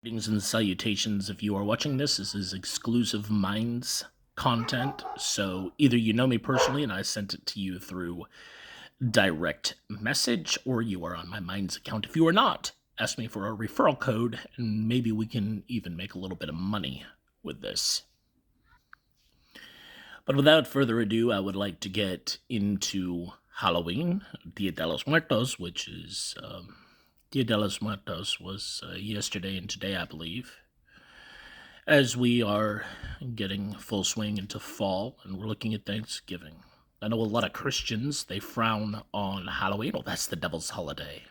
Greetings and salutations. If you are watching this is exclusive Minds content. So either you know me personally and I sent it to you through direct message, or you are on my Minds account. If you are not, ask me for a referral code and maybe we can even make a little bit of money with this. But without further ado, I would like to get into Halloween, Dia de los Muertos, which is Dia de los Muertos was yesterday and today, I believe. As we are getting full swing into fall and we're looking at Thanksgiving. I know a lot of Christians, they frown on Halloween. Well, that's the devil's holiday.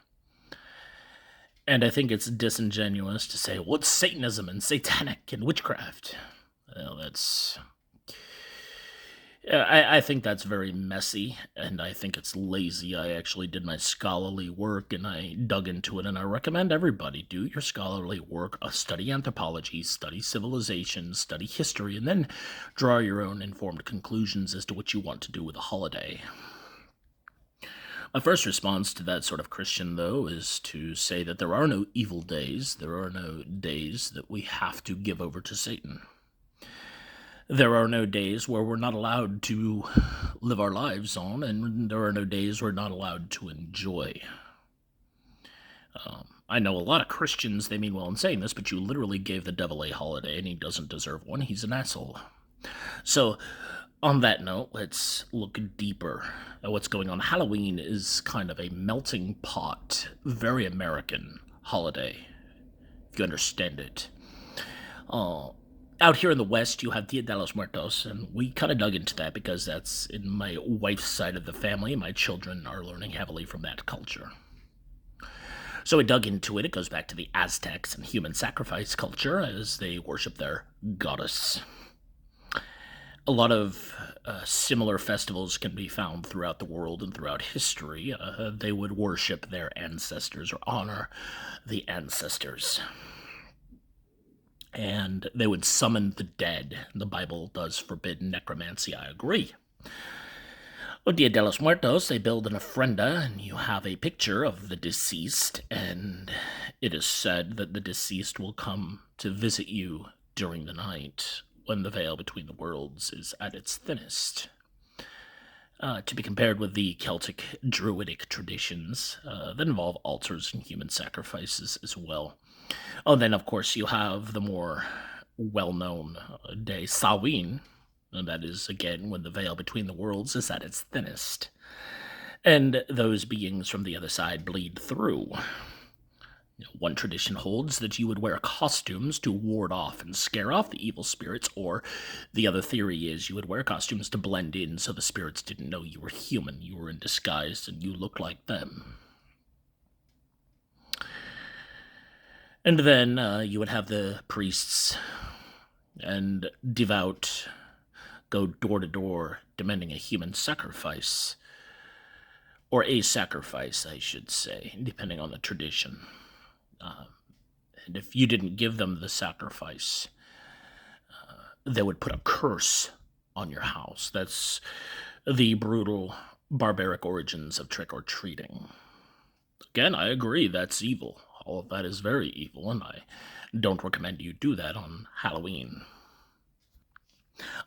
And I think it's disingenuous to say, well, it's Satanism and satanic and witchcraft. Well, that's I think that's very messy, and I think it's lazy. I actually did my scholarly work, and I dug into it, and I recommend everybody do your scholarly work, study anthropology, study civilization, study history, and then draw your own informed conclusions as to what you want to do with a holiday. My first response to that sort of Christian, though, is to say that there are no evil days. There are no days that we have to give over to Satan. There are no days where we're not allowed to live our lives on, and there are no days we're not allowed to enjoy. I know a lot of Christians, they mean well in saying this, but you literally gave the devil a holiday, and he doesn't deserve one. He's an asshole. So, on that note, let's look deeper at what's going on. Halloween is kind of a melting pot, very American holiday, if you understand it. Out here in the West, you have Dia de los Muertos, and we kind of dug into that because that's in my wife's side of the family. My children are learning heavily from that culture. So we dug into it. It goes back to the Aztecs and human sacrifice culture as they worship their goddess. A lot of similar festivals can be found throughout the world and throughout history. They would worship their ancestors or honor the ancestors. And they would summon the dead. The Bible does forbid necromancy, I agree. On Dia de los Muertos, they build an ofrenda, and you have a picture of the deceased, and it is said that the deceased will come to visit you during the night when the veil between the worlds is at its thinnest. To be compared with the Celtic Druidic traditions that involve altars and human sacrifices as well. Oh, then of course you have the more well-known day Samhain, and that is again when the veil between the worlds is at its thinnest, and those beings from the other side bleed through. One tradition holds that you would wear costumes to ward off and scare off the evil spirits, or the other theory is you would wear costumes to blend in so the spirits didn't know you were human, you were in disguise, and you looked like them. And then you would have the priests and devout go door to door demanding a human sacrifice, or a sacrifice, I should say, depending on the tradition. And if you didn't give them the sacrifice, they would put a curse on your house. That's the brutal, barbaric origins of trick or treating. Again, I agree, that's evil. All of that is very evil, and I don't recommend you do that on Halloween.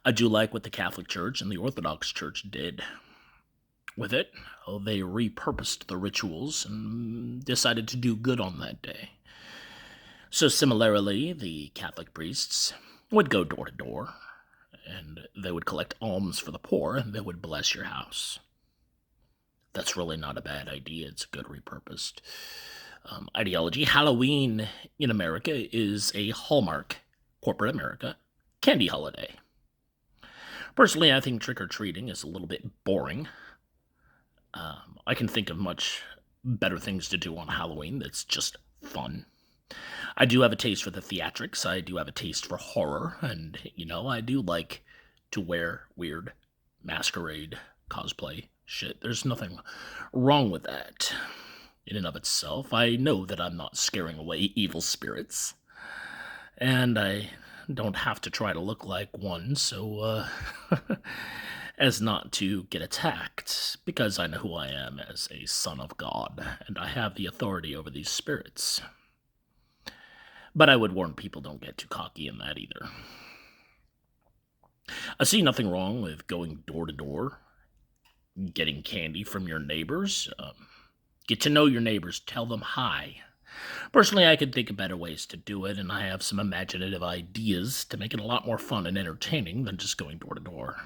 I do like what the Catholic Church and the Orthodox Church did with it. They repurposed the rituals and decided to do good on that day. So similarly, the Catholic priests would go door to door, and they would collect alms for the poor, and they would bless your house. That's really not a bad idea. It's a good repurposed ideology. Halloween in America is a hallmark, corporate America, candy holiday. Personally, I think trick-or-treating is a little bit boring. I can think of much better things to do on Halloween that's just fun. I do have a taste for the theatrics. I do have a taste for horror. And, I do like to wear weird masquerade cosplay shit. There's nothing wrong with that in and of itself. I know that I'm not scaring away evil spirits. And I don't have to try to look like one, so as not to get attacked, because I know who I am as a son of God, and I have the authority over these spirits. But I would warn people, don't get too cocky in that either. I see nothing wrong with going door to door, getting candy from your neighbors. Get to know your neighbors, tell them hi. Personally, I could think of better ways to do it, and I have some imaginative ideas to make it a lot more fun and entertaining than just going door to door.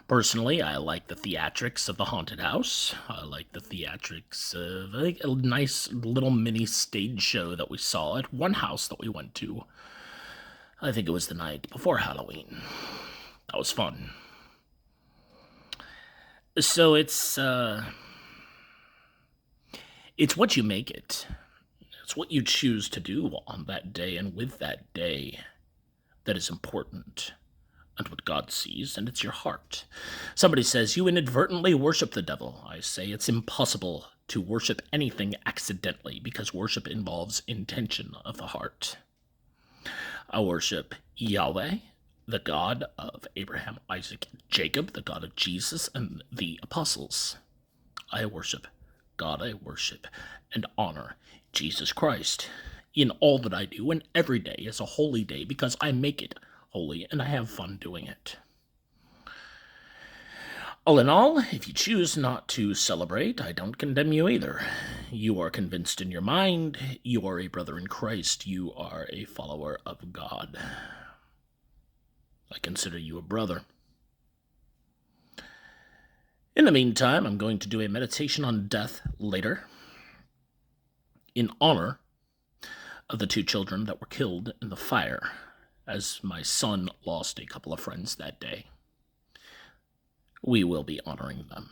Personally, I like the theatrics of the haunted house. I like the theatrics of a nice little mini stage show that we saw at one house that we went to. I think it was the night before Halloween. That was fun. So it's what you make it. It's what you choose to do on that day and with that day that is important, and what God sees, and it's your heart. Somebody says, you inadvertently worship the devil. I say it's impossible to worship anything accidentally because worship involves intention of the heart. I worship Yahweh, the God of Abraham, Isaac, Jacob, the God of Jesus, and the apostles. I worship God, I worship and honor Jesus Christ in all that I do, and every day is a holy day because I make it holy and I have fun doing it. All in all, if you choose not to celebrate, I don't condemn you either. You are convinced in your mind, you are a brother in Christ, you are a follower of God. I consider you a brother. In the meantime, I'm going to do a meditation on death later, in honor of the 2 children that were killed in the fire, as my son lost a couple of friends that day. We will be honoring them.